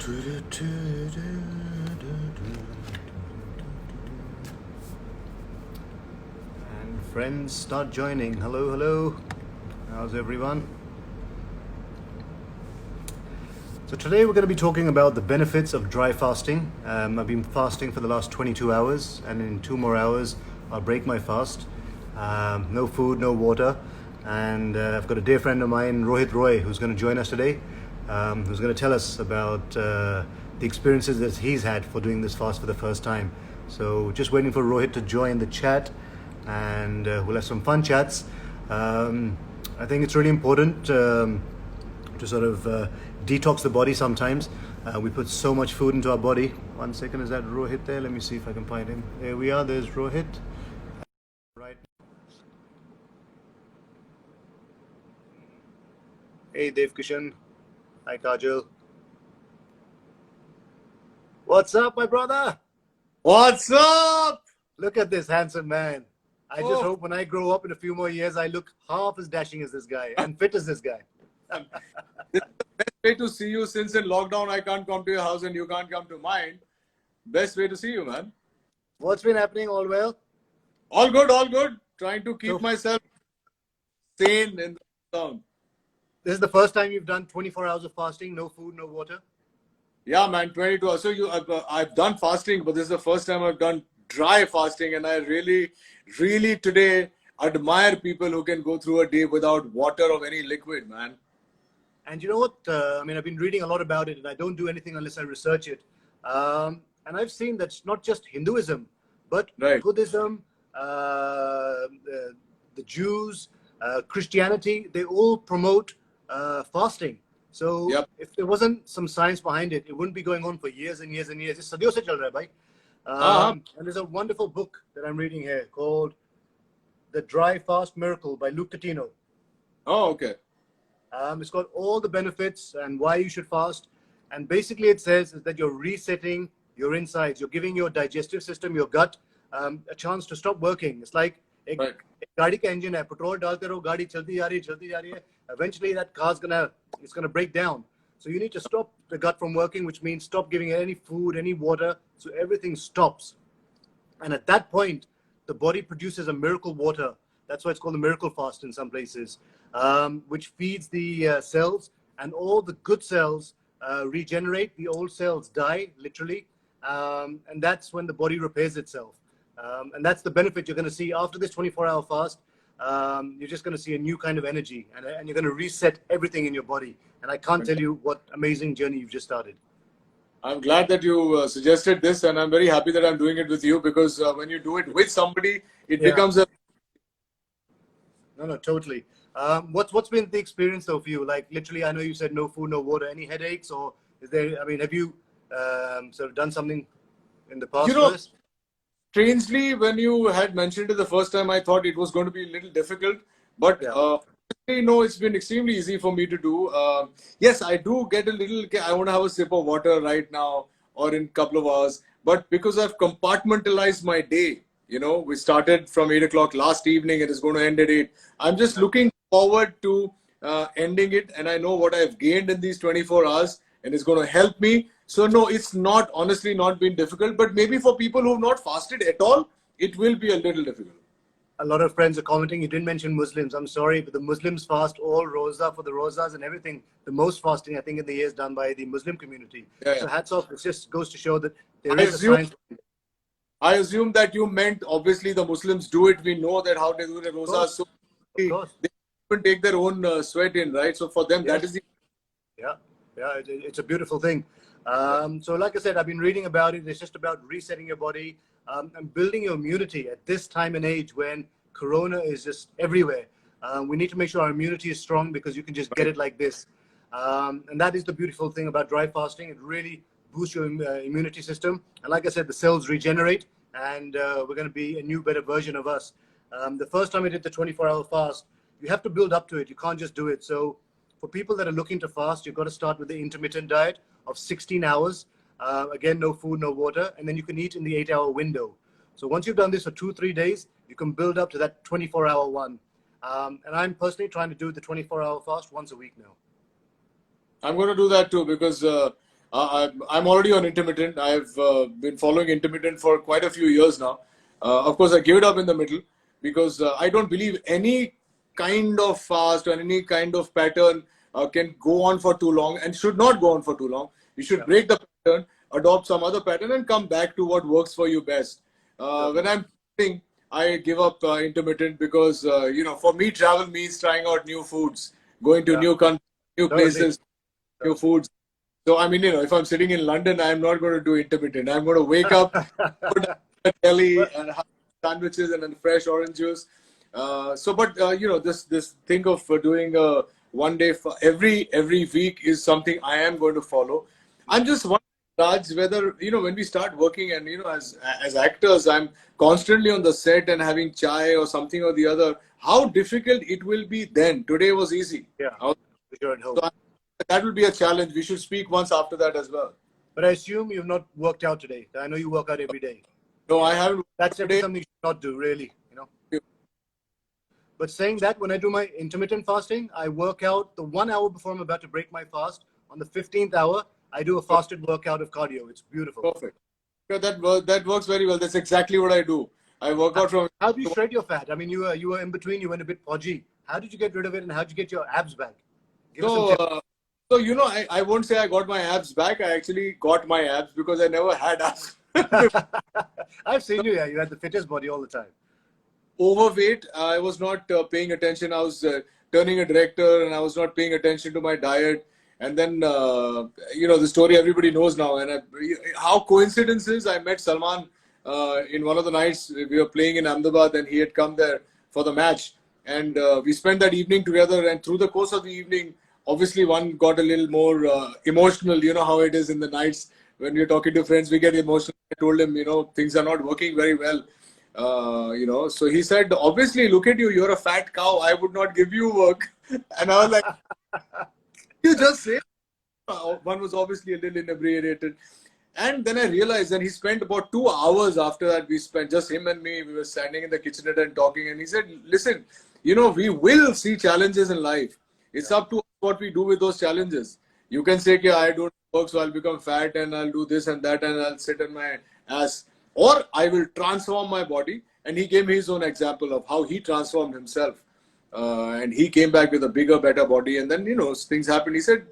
And friends start joining. Hello, hello. How's everyone? So today we're going to be talking about the benefits of dry fasting. I've been fasting for the last 22 hours, and in 2 more hours I'll break my fast. No food, no water. And I've got a dear friend of mine, Rohit Roy, who's going to join us today, who's going to tell us about the experiences that he's had for doing this fast for the first time. So just waiting for Rohit to join the chat, and we'll have some fun chats. I think it's really important to sort of detox the body sometimes. We put so much food into our body. 1 second, is that Rohit there? Let me see if I can find him. There we are, there's Rohit. Right. Hey Dev Kishan. Hi Kajal. What's up, my brother? What's up? Look at this handsome man. I just Oh. hope when I grow up in a few more years, I look half as dashing as this guy and fit as this guy. This is the best way to see you since in lockdown I can't come to your house and you can't come to mine. Best way to see you, man. What's been happening? All well? All good, all good. Trying to keep So- myself sane in the lockdown. This is the first time you've done 24 hours of fasting, no food, no water? Yeah, man, 22 hours. So I've done fasting, but this is the first time I've done dry fasting, and I really today admire people who can go through a day without water or any liquid, man. And you know what? I mean, I've been reading a lot about it, and I don't do anything unless I research it. And I've seen that it's not just Hinduism, but Right. Buddhism, the Jews, Christianity, they all promote fasting. So Yep. if there wasn't some science behind it, it wouldn't be going on for years and years and years. It's sadiyon se chal raha hai, bhai. And there's a wonderful book that I'm reading here called The Dry Fast Miracle by Luke Catino. Oh, okay. It's got all the benefits and why you should fast. And basically it says is that you're resetting your insides. You're giving your digestive system, your gut, a chance to stop working. It's like a Right. गाड़ी का engine है. Petrol डालते रहो, गाड़ी चलती जा रही है. Eventually that car's it's gonna break down. So you need to stop the gut from working, which means stop giving it any food, any water. So everything stops. And at that point, the body produces a miracle water. That's why it's called the miracle fast in some places, which feeds the cells, and all the good cells regenerate. The old cells die, literally. And that's when the body repairs itself. And that's the benefit you're going to see after this 24-hour fast. You're just going to see a new kind of energy, and you're going to reset everything in your body. And I can't tell you what amazing journey you've just started. I'm glad that you suggested this, and I'm very happy that I'm doing it with you, because when you do it with somebody, it Yeah. becomes a. No, totally. What's been the experience though for you? Like literally, I know you said no food, no water. Any headaches, or is there? I mean, have you sort of done something in the past You know, for this? Strangely, when you had mentioned it the first time, I thought it was going to be a little difficult, but Yeah. no, it's been extremely easy for me to do. Yes, I do get a little. I want to have a sip of water right now or in a couple of hours, but because I've compartmentalized my day, we started from 8 o'clock last evening. It is going to end at 8. I'm just looking forward to ending it, and I know what I've gained in these 24 hours, and it's going to help me. So no, it's not honestly not been difficult, but maybe for people who've not fasted at all, it will be a little difficult. A lot of friends are commenting. You didn't mention Muslims. I'm sorry, but the Muslims fast all roza for the rozas and everything. The most fasting, I think, in the year is done by the Muslim community. Yeah. So hats off. It just goes to show that there I is a assume- science. I assume that you meant obviously the Muslims do it. We know that how they do the roza, course. so Of course. they even take their own sweat in, right? So for them, that Yes. is the. Yeah, it's a beautiful thing. So like I said, I've been reading about it. It's just about resetting your body and building your immunity at this time and age when Corona is just everywhere. We need to make sure our immunity is strong, because you can just get it like this. And that is the beautiful thing about dry fasting. It really boosts your immunity system. And like I said, the cells regenerate, and we're going to be a new, better version of us. The first time I did the 24-hour fast, you have to build up to it. You can't just do it. So for people that are looking to fast, you've got to start with the intermittent diet of 16 hours. Again, no food, no water. And then you can eat in the 8-hour window. So once you've done this for 2-3 days, you can build up to that 24-hour one. And I'm personally trying to do the 24-hour fast once a week now. I'm going to do that too, because I'm already on intermittent. I've been following intermittent for quite a few years now. Of course, I gave it up in the middle because I don't believe any kind of fast or any kind of pattern can go on for too long and should not go on for too long. You should break the pattern, adopt some other pattern, and come back to what works for you best. When I'm eating, I give up intermittent because for me, travel means trying out new foods, going to new countries, new places, new foods. So, I mean, if I'm sitting in London, I'm not going to do intermittent. I'm going to wake up, put a deli and have sandwiches and then fresh orange juice. This thing of doing one day for every week is something I am going to follow. I'm just wondering, Raj, whether, when we start working and, as actors, I'm constantly on the set and having chai or something or the other, how difficult it will be then. Today was easy. Yeah, you're at home. So that will be a challenge. We should speak once after that as well. But I assume you've not worked out today. I know you work out every day. No, I haven't. That's something you should not do, really. But saying that, when I do my intermittent fasting, I work out the 1 hour before I'm about to break my fast. On the 15th hour, I do a fasted workout of cardio. It's beautiful. Perfect. Yeah, that works very well. That's exactly what I do. I work out from. How do you shred your fat? I mean, you were in between. You went a bit podgy. How did you get rid of it, and how did you get your abs back? I won't say I got my abs back. I actually got my abs because I never had abs. I've seen you. Yeah, you had the fittest body all the time. Overweight. I was not paying attention. I was turning a director, and I was not paying attention to my diet. And then the story everybody knows now. And how coincidences, I met Salman in one of the nights we were playing in Ahmedabad, and he had come there for the match. And we spent that evening together. And through the course of the evening, obviously one got a little more emotional. You know how it is in the nights when we're talking to friends, we get emotional. I told him, things are not working very well. So he said, obviously, look at you, you're a fat cow. I would not give you work. And I was like, you just say. One was obviously a little inebriated. And then I realized, and he spent about 2 hours after that. We spent, just him and me, we were standing in the kitchenette and talking. And he said, listen, we will see challenges in life. It's up to us what we do with those challenges. You can say, I don't work, so I'll become fat and I'll do this and that and I'll sit on my ass. Or I will transform my body. And he gave me his own example of how he transformed himself. And he came back with a bigger, better body. And then, things happened. He said,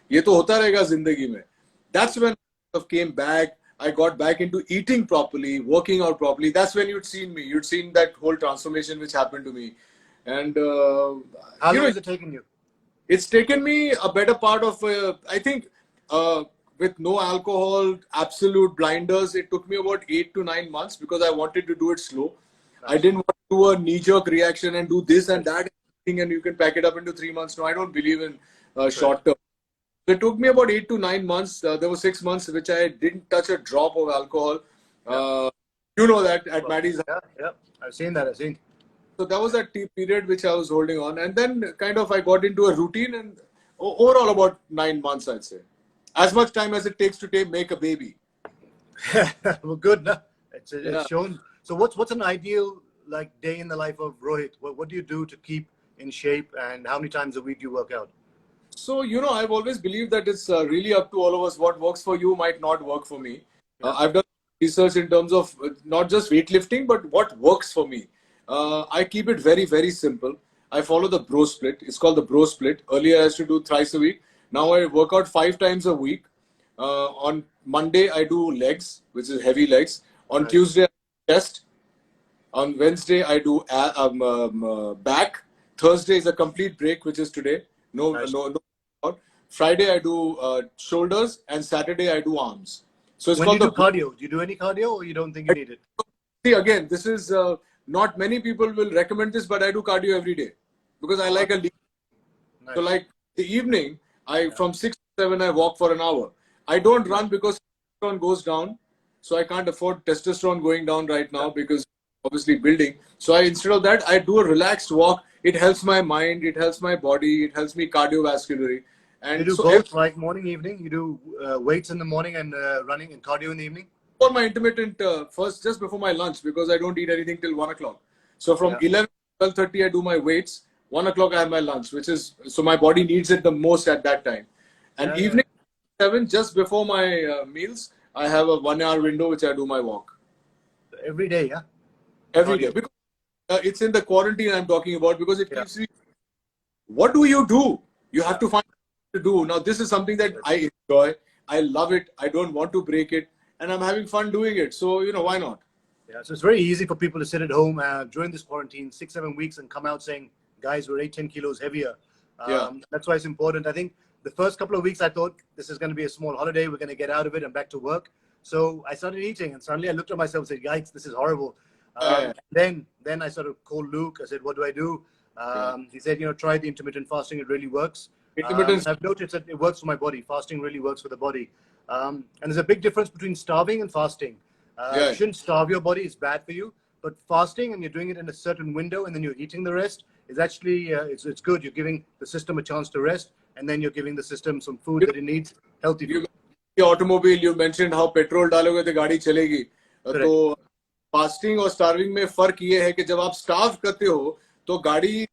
ye to hota rahega zindagi mein. That's when I came back. I got back into eating properly, working out properly. That's when you'd seen me. You'd seen that whole transformation which happened to me. And how long has it taken you? It's taken me a better part of, I think, with no alcohol, absolute blinders, it took me about 8 to 9 months because I wanted to do it slow. Nice. I didn't want to do a knee-jerk reaction and do this and that and you can pack it up into 3 months. No, I don't believe in short term. So it took me about 8 to 9 months. There were 6 months which I didn't touch a drop of alcohol. You know that at Maddie's. Yeah, I've seen that. So that was that period which I was holding on. And then kind of I got into a routine and overall about 9 months, I'd say. As much time as it takes to make a baby. Well, good. No? It's shown. So what's an ideal day in the life of Rohit? What do you do to keep in shape, and how many times a week do you work out? So, I've always believed that it's really up to all of us. What works for you might not work for me. I've done research in terms of not just weightlifting, but what works for me. I keep it very, very simple. I follow the bro split. It's called the bro split. Earlier I used to do thrice a week. Now I work out 5 times a week. On Monday, I do legs, which is heavy legs. On Tuesday, I do chest. On Wednesday, I do back. Thursday is a complete break, which is today. No. Friday, I do shoulders. And Saturday, I do arms. So it's called cardio. Do you do any cardio, or you don't think you need it? See, again, this is not many people will recommend this, but I do cardio every day because I like a lean. Nice. So like the evening, from 6 to 7, I walk for an hour. I don't run because testosterone goes down. So I can't afford testosterone going down right now because obviously building. So instead of that, I do a relaxed walk. It helps my mind. It helps my body. It helps me cardiovascularly. And you do both, like morning, evening? You do weights in the morning and running and cardio in the evening? For my intermittent, first, just before my lunch, because I don't eat anything till 1 o'clock. So from 11 to 12:30, I do my weights. 1 o'clock, I have my lunch, so my body needs it the most at that time. And evening, 7 just before my meals, I have a 1 hour window which I do my walk Every day, yeah? every Cardio. day because it's in the quarantine I'm talking about because it Yeah. keeps me. What do? You have Yeah. to find what to do. Now, this is something that I enjoy. I love it. I don't want to break it, and I'm having fun doing it. So, why not? Yeah, so it's very easy for people to sit at home during this quarantine, 6, 7 weeks, and come out saying, guys, we're 8, 10 kilos heavier. Yeah. That's why it's important. I think the first couple of weeks, I thought this is going to be a small holiday. We're going to get out of it and back to work. So I started eating, and suddenly I looked at myself and said, yikes, this is horrible. Yeah. Then I sort of called Luke. I said, what do I do? He said, try the intermittent fasting. It really works. Intermittent. I've noticed that it works for my body. Fasting really works for the body. And there's a big difference between starving and fasting. Yeah. You shouldn't starve your body; it's bad for you. But fasting, and you're doing it in a certain window, and then you're eating the rest, is actually it's good. You're giving the system a chance to rest, and then you're giving the system some food that it needs, healthy food. The automobile, you mentioned how petrol डालोगे तो गाड़ी चलेगी. तो fasting और starving में फर्क ये है कि जब आप स्टार्व करते हो तो गाड़ी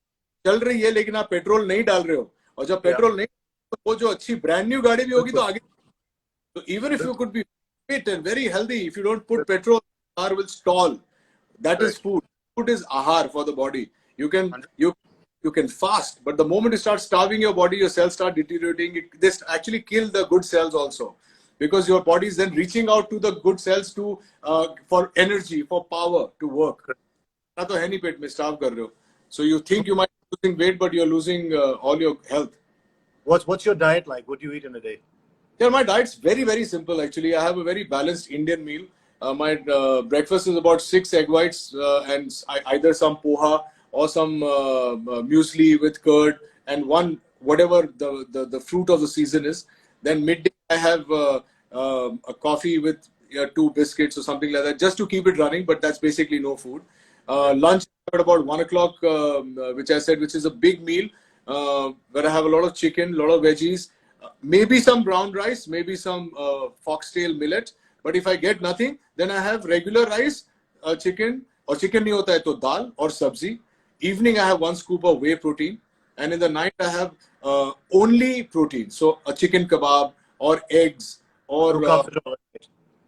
चल रही है लेकिन आप पेट्रोल नहीं डाल रहे हो, और जब पेट्रोल नहीं तो वो जो अच्छी ब्रांड न्यू गाड़ी भी होगी तो आगे. So even if you could be fit and very healthy, if you don't put petrol, the car will stall. That is food. Food is ahar for the body. You can fast, but the moment you start starving your body, your cells start deteriorating. This actually kill the good cells also, because your body is then reaching out to the good cells to for energy, for power to work. ना तो है नहीं पेट में starve कर रहे हो. So you think you might be losing weight, but you're losing all your health. What's your diet like? What do you eat in a day? Yeah, my diet's very, very simple actually. I have a very balanced Indian meal. My breakfast is about 6 egg whites and either some poha or some muesli with curd and one whatever the fruit of the season is. Then midday I have a coffee with 2 biscuits or something like that, just to keep it running. But that's basically no food. Lunch at about 1 o'clock, which I said, which is a big meal where I have a lot of chicken, a lot of veggies. Maybe some brown rice, maybe some foxtail millet. But if I get nothing, then I have regular rice, chicken, or chicken nahi hota hai to dal or sabzi. Evening I have 1 scoop of whey protein, and in the night I have only protein. So a chicken kebab or eggs or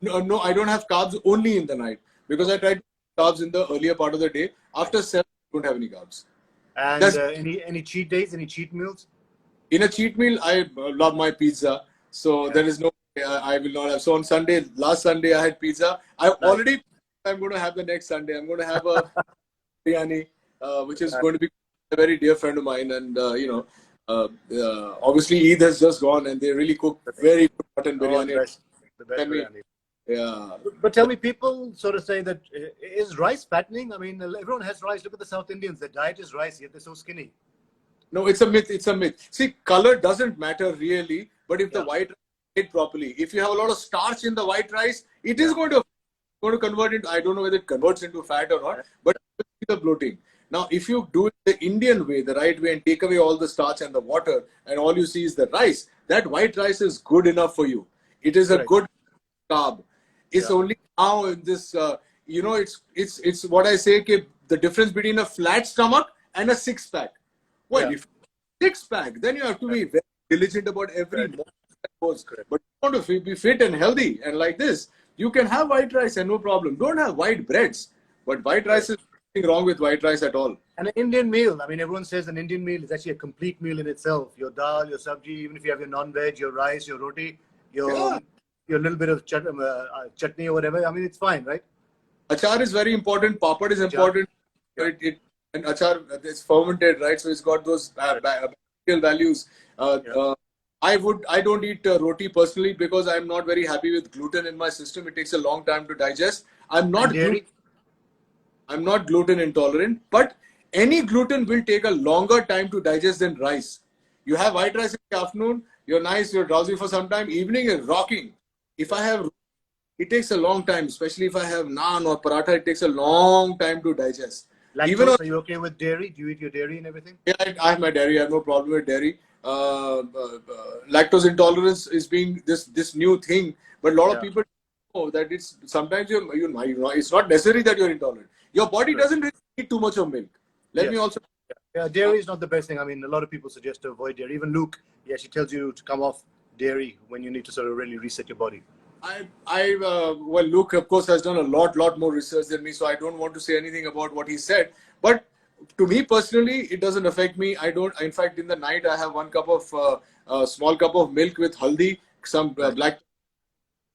no, I don't have carbs only in the night, because I tried carbs in the earlier part of the day. After 7, I don't have any carbs. And any cheat days, any cheat meals? In a cheat meal, I love my pizza. So there is no, I will not have. So on Sunday, last Sunday, I had pizza. I'm going to have the next Sunday. I'm going to have a biryani, which is going to be a very dear friend of mine. And, obviously Eid has just gone and they really cook very good mutton biryani. The best biryani. Yeah. But tell me, people sort of say that is rice fattening? I mean, everyone has rice. Look at the South Indians. Their diet is rice, yet they're so skinny. No, it's a myth. It's a myth. See, color doesn't matter really, but if the white rice is made properly, if you have a lot of starch in the white rice, it is going to convert into, I don't know whether it converts into fat or not, but the bloating. Now, if you do it the Indian way, the right way, and take away all the starch and the water, and all you see is the rice, that white rice is good enough for you. It is a good carb. It's only now in this, it's what I say, the difference between a flat stomach and a 6-pack. Well, if 6-pack, then you have to be very diligent about every moment that goes. But if you want to be fit and healthy and like this, you can have white rice and no problem. Don't have white breads. But white rice is nothing wrong with white rice at all. And an Indian meal, I mean, everyone says an Indian meal is actually a complete meal in itself. Your dal, your sabji, even if you have your non-veg, your rice, your roti, your little bit of chutney or whatever. I mean, it's fine, right? Achar is very important. Papad is important. And achar is fermented, right? So it's got those bacterial values. I don't eat roti personally because I'm not very happy with gluten in my system. It takes a long time to digest. I'm not gluten intolerant, but any gluten will take a longer time to digest than rice. You have white rice in the afternoon, you're nice, you're drowsy for some time. Evening is rocking. If I have, it takes a long time, especially if I have naan or paratha, it takes a long time to digest. Lactose, are you okay with dairy? Do you eat your dairy and everything? Yeah, I have my dairy. I have no problem with dairy. Lactose intolerance is being this new thing, but a lot of people know that it's sometimes it's not necessary that you're intolerant. Your body doesn't really need too much of milk. Let me also. Yeah, dairy is not the best thing. I mean, a lot of people suggest to avoid dairy. Even Luke, she tells you to come off dairy when you need to sort of really reset your body? Well, Luke, of course, has done a lot more research than me, so I don't want to say anything about what he said. But to me personally, it doesn't affect me. I don't. In fact, in the night, I have one cup of small cup of milk with haldi, some black,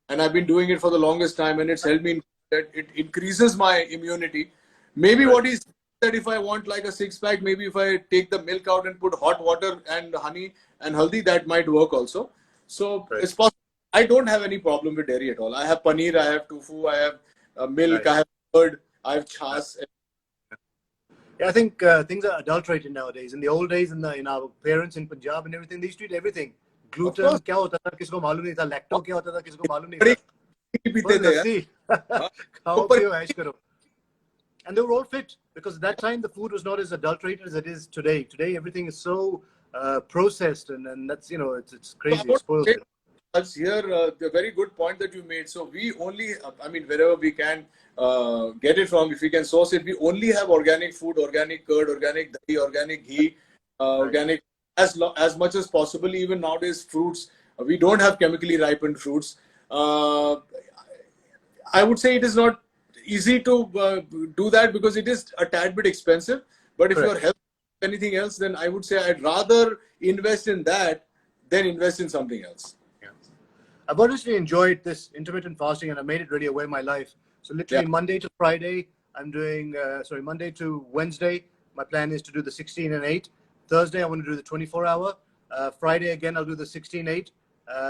and I've been doing it for the longest time, and it's helped me. That it increases my immunity. Maybe what he said, that if I want like a six pack, maybe if I take the milk out and put hot water and honey and haldi, that might work also. So it's possible. I don't have any problem with dairy at all. I have paneer, I have tofu, I have milk, I have curd, I have chas. Yeah, I think things are adulterated nowadays. In the old days, in our parents in Punjab and everything, they used to eat everything. Gluten, क्या होता था किसको मालूम नहीं था. Lacto क्या होता था किसको मालूम नहीं था. खाओ पियो ऐश करो. And they were all fit because at that time the food was not as adulterated as it is today. Today everything is so processed and that's it's crazy. It spoils it. Here, the very good point that you made. So we only, I mean, wherever we can get it from, if we can source it, we only have organic food, organic curd, organic dahi, organic ghee, organic as much as possible. Even nowadays, fruits, we don't have chemically ripened fruits. I would say it is not easy to do that because it is a tad bit expensive. But if you're helping anything else, then I would say I'd rather invest in that than invest in something else. I've honestly enjoyed this intermittent fasting and I made it really a way of my life. So literally Monday to Friday, I'm doing, Monday to Wednesday, my plan is to do the 16 and 8. Thursday, I want to do the 24-hour. Friday, again, I'll do the 16-8.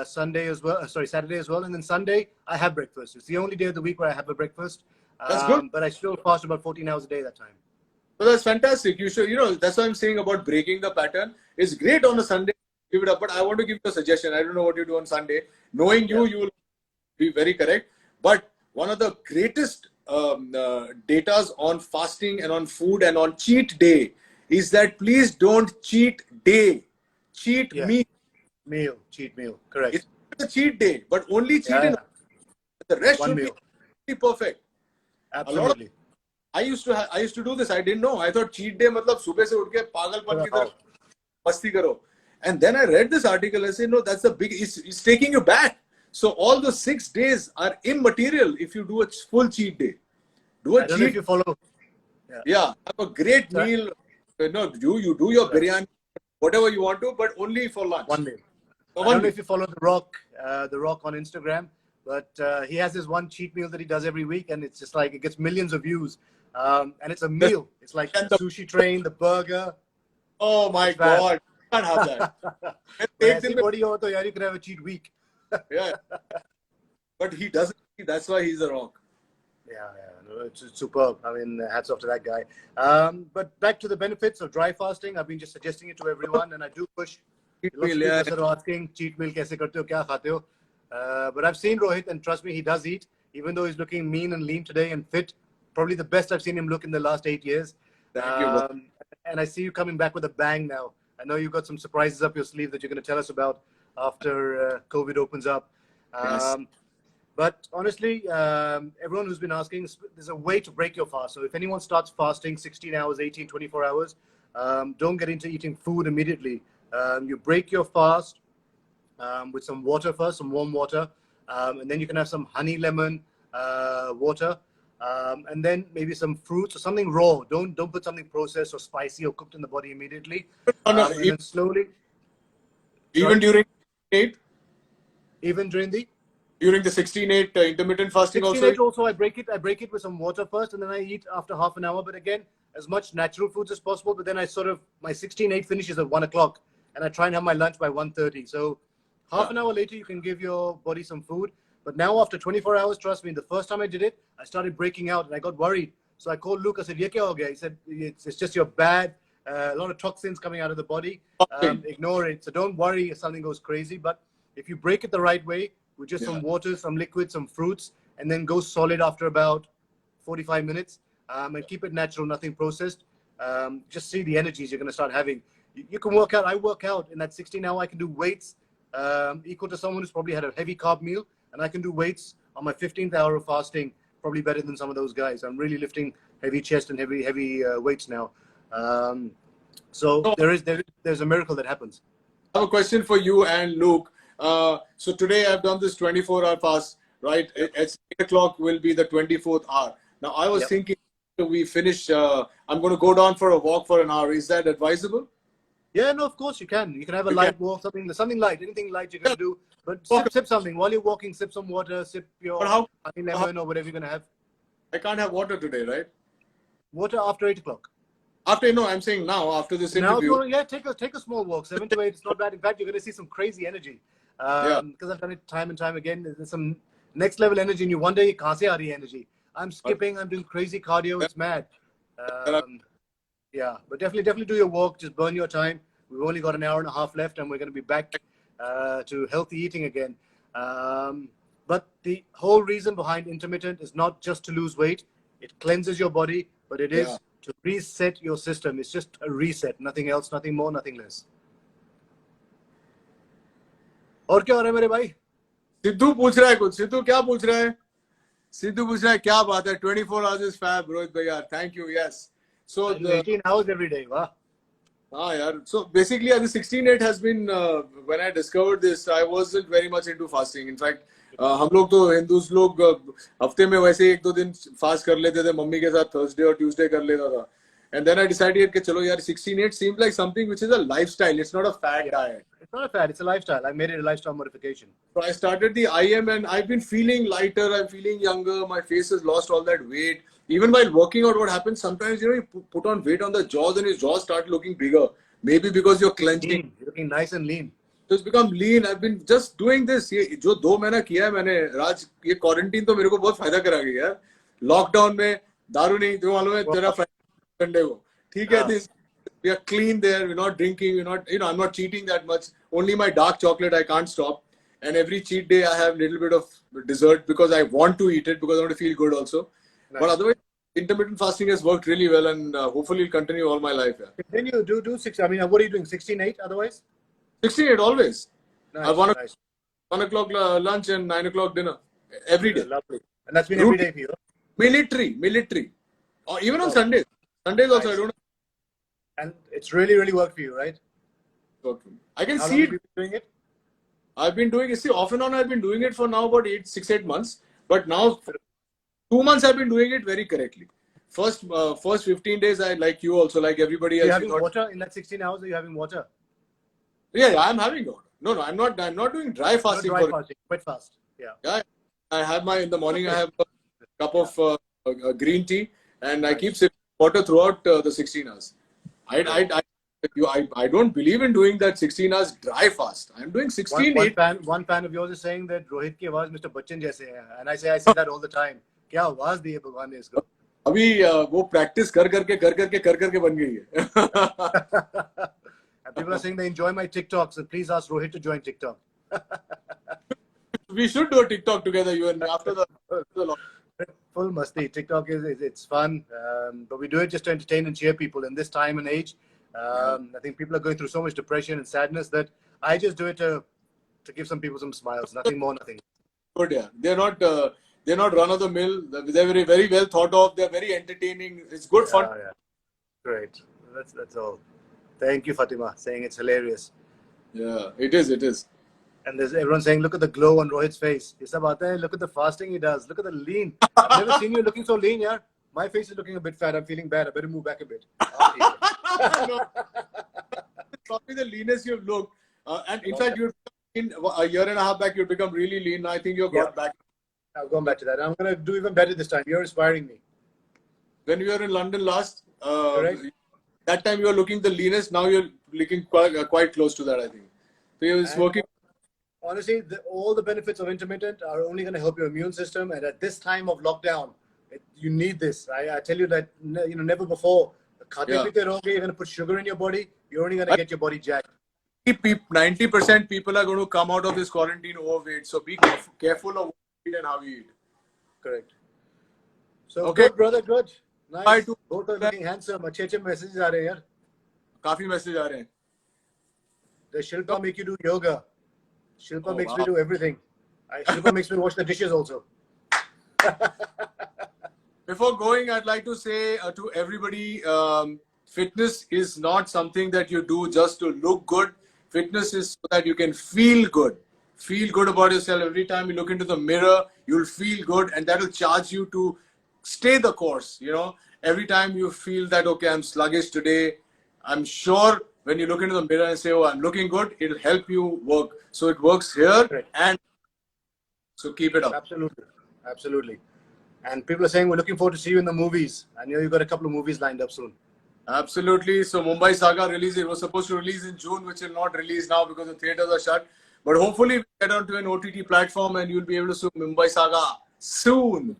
Sunday as well, Saturday as well. And then Sunday, I have breakfast. It's the only day of the week where I have a breakfast. That's good. But I still fast about 14 hours a day that time. Well, that's fantastic. You should, that's what I'm saying about breaking the pattern. It's great on a Sunday. Give it up, but I want to give you a suggestion. I don't know what you do on Sunday. Knowing you will be very correct. But one of the greatest datas on fasting and on food and on cheat day is that please don't cheat day. Cheat meal. Cheat meal. Correct. It's a cheat day, but only cheat in the rest should be perfect. Absolutely. I used to do this. I didn't know. I thought cheat day means subah se utke pagalpan ki tarah masti karo. And then I read this article. I said, no, that's it's taking you back. So all the 6 days are immaterial if you do a full cheat day. Do a I don't know if you follow. Yeah, have a great meal. You do your biryani, whatever you want to, but only for lunch. One meal. I don't know if you follow The Rock on Instagram, but he has this one cheat meal that he does every week, and it's just like, it gets millions of views. And it's a meal. It's like the sushi train, the burger. Oh my God. Can't have that. You can have a cheat week. Yeah. But he doesn't. That's why he's The Rock. No, it's superb. I mean, hats off to that guy. But back to the benefits of dry fasting. I've been just suggesting it to everyone, and I do push. Lots of people are asking, cheat meal kaise karte ho, kya khate ho? But I've seen Rohit, and trust me, he does eat. Even though he's looking mean and lean today and fit, probably the best I've seen him look in the last 8 years. Thank you. And I see you coming back with a bang now. I know you've got some surprises up your sleeve that you're going to tell us about after COVID opens up. Yes. But honestly, everyone who's been asking, there's a way to break your fast. So if anyone starts fasting 16 hours, 18, 24 hours, don't get into eating food immediately. You break your fast with some water first, some warm water. And then you can have some honey lemon water. And then maybe some fruits or something raw. Don't put something processed or spicy or cooked in the body immediately. And then slowly. Even during 8? Even during the 16-8 intermittent fasting 16-8 also I break it with some water first, and then I eat after half an hour. But again, as much natural foods as possible. But then I my 16-8 finishes at 1 o'clock, and I try and have my lunch by 1:30. So half an hour later, you can give your body some food. But now after 24 hours, trust me, the first time I did it, I started breaking out and I got worried. So I called Luke. I said, "Ye kya ho gaya?" He said, "It's just your bad, a lot of toxins coming out of the body. Ignore it. So don't worry if something goes crazy. But if you break it the right way, with just some water, some liquid, some fruits, and then go solid after about 45 minutes, and keep it natural, nothing processed. Just see the energies you're going to start having. You can work out. I work out in that 16 hour. I can do weights equal to someone who's probably had a heavy carb meal, and I can do weights on my 15th hour of fasting probably better than some of those guys. I'm really lifting heavy chest and heavy weights now. So there's a miracle that happens. I have a question for you and Luke. So today I've done this 24-hour fast, right? It's 8 o'clock will be the 24th hour. Now I was thinking we finish, I'm going to go down for a walk for an hour. Is that advisable? Yeah, no, of course you can. You can have a light walk, something light, anything light you can do. But sip something while you're walking. Sip some water. Sip your honey lemon or whatever you're gonna have. I can't have water today, right? Water after 8 o'clock. After, no, I'm saying now after this interview. Now, yeah, take a small walk. 7 to 8. It's not bad. In fact, you're gonna see some crazy energy. Because I've done it time and time again. There's some next level energy, and you wonder, kahan se aa rahi hai energy? I'm skipping. I'm doing crazy cardio. It's mad. Yeah, but definitely do your walk. Just burn your time. We've only got an hour and a half left, and we're going to be back to healthy eating again. But the whole reason behind intermittent is not just to lose weight. It cleanses your body, but it is to reset your system. It's just a reset. Nothing else, nothing more, nothing less. और क्या हो रहा है मेरे भाई? सिद्धू पूछ रहा है कुछ. सिद्धू क्या पूछ रहा है? सिद्धू पूछ रहा है क्या बात है? 24 hours is fab, Rohit bhaiya. Thank you. Yes. So 18 hours every day. Wow. Yeah. So basically, the 16/8 has been when I discovered this, I wasn't very much into fasting. In fact, हम लोग तो Hindus लोग हफ्ते में वैसे 1-2 दिन fast कर लेते थे. मम्मी के साथ थर्सडे और ट्यूसडे कर लेता था. And then I decided कि चलो यार 16/8 seems like something which is a lifestyle. It's not a fad diet. It's not a fad. It's a lifestyle. I made it a lifestyle modification. So I started the IM and I've been feeling lighter. I'm feeling younger. My face has lost all that weight. Even while working out, what happens sometimes, you put on weight on the jaws and his jaws start looking bigger. Maybe because you're clenching. You're looking nice and lean. So it's become lean. I've been just doing this. ये जो 2 महीना किया है मैंने राज, ये quarantine तो मेरे को बहुत फायदा करा गया यार. लॉकडाउन में दारू नहीं, तो मालूम है तेरा संडे को ठीक है. This we are clean there. We're not drinking. We're not, I'm not cheating that much. Only my dark chocolate I can't stop. And every cheat day I have a little bit of dessert because I want to eat it because I want to feel good also. Nice. But otherwise, intermittent fasting has worked really well and hopefully will continue all my life. Yeah. Continue, do 6. I mean, what are you doing? 16/8 otherwise? 16/8 always. Nice, I 1 o'clock lunch and 9 o'clock dinner every day. Lovely. And that's been every day for you? Military. Or even on Sundays. Sundays also I don't. And it's really worked for you, right? Okay. I can How see long it. have you been doing it? I've been doing it. See, off and on I've been doing it for now about 6-8 months. But now 2 months I've been doing it very correctly. First 15 days I like you also, like everybody else. Are you having water in that 16 hours? Are you having water? Yeah, I'm having water. No, I'm not doing dry fasting. Not dry fasting, wet fast. Yeah. I have in the morning I have a cup of green tea and I keep sipping water throughout the 16 hours. I don't believe in doing that 16 hours dry fast. I'm doing 16/8. One fan of yours is saying that Rohit ki आवाज Mr. Bachchan jaise hai. And I say that all the time. क्या आवाज दी है भगवान ने इसको? अभी वो practice कर करके बन गई है. And people are saying they enjoy my TikToks, and please ask Rohit to join TikTok. We should do a TikTok together, you and me, after the Full masti. TikTok it's fun, but we do it just to entertain and cheer people in this time and age. I think people are going through so much depression and sadness that I just do it to give some people some smiles. Nothing more, nothing. Good, yeah. They're not run of the mill. They're very, very well thought of. They're very entertaining. It's good fun. Yeah. Great. That's all. Thank you, Fatima, saying it's hilarious. Yeah, it is. And there's everyone saying, look at the glow on Rohit's face. Look at the fasting he does. Look at the lean. I've never seen you looking so lean, yeah. My face is looking a bit fat. I'm feeling bad. I better move back a bit. No. It's probably the leanest you've looked. And in fact, a year and a half back, you've become really lean. I think you've got back. I've gone back to that. I'm going to do even better this time. You're inspiring me. When we were in London last, that time you were looking the leanest. Now you're looking quite close to that, I think. So you're working. Honestly, all the benefits of intermittent are only going to help your immune system. And at this time of lockdown, you need this. I tell you that never before. You're going to put sugar in your body. You're only going to get your body jacked. 90% people are going to come out of this quarantine overweight. So be careful of what you eat and how you eat. Correct. So good, brother. Good. Nice. Both are looking handsome. अच्छे messages आ रहे हैं यार. काफी messages आ रहे हैं. Does Shilpa make you do yoga? Shilpa makes me do everything. Shilpa makes me wash the dishes also. Before going, I'd like to say to everybody, fitness is not something that you do just to look good. Fitness is so that you can feel good. feel good about yourself. Every time you look into the mirror, you'll feel good, and that will charge you to stay the course. You know, every time you feel that, okay, I'm sluggish today, I'm sure when you look into the mirror and say, oh, I'm looking good, it'll help you work. So it works here, Correct. and so keep it up. Absolutely. Absolutely. And people are saying we're looking forward to see you in the movies. I know you've got a couple of movies lined up soon. Absolutely. So Mumbai Saga release, it was supposed to release in June, which will not release now because the theaters are shut. But hopefully we get onto an OTT platform and you'll be able to see Mumbai Saga soon.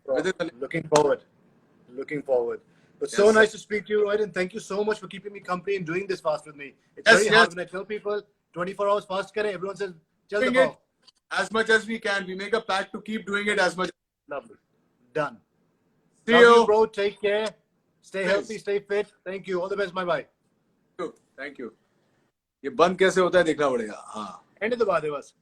Looking forward. Looking forward. It's so nice to speak to you, Rohit, and thank you so much for keeping me company and doing this fast with me. It's very hard when I tell people 24 hours fast kare, everyone says, chal dabao. As much as we can. We make a pact to keep doing it as much. Lovely. Done. See Love you. you, bro. Take care. Stay healthy, stay fit. Thank you. All the best. Bye-bye. Thank you. ये बंद कैसे होता है देखना पड़ेगा हाँ End of the bus.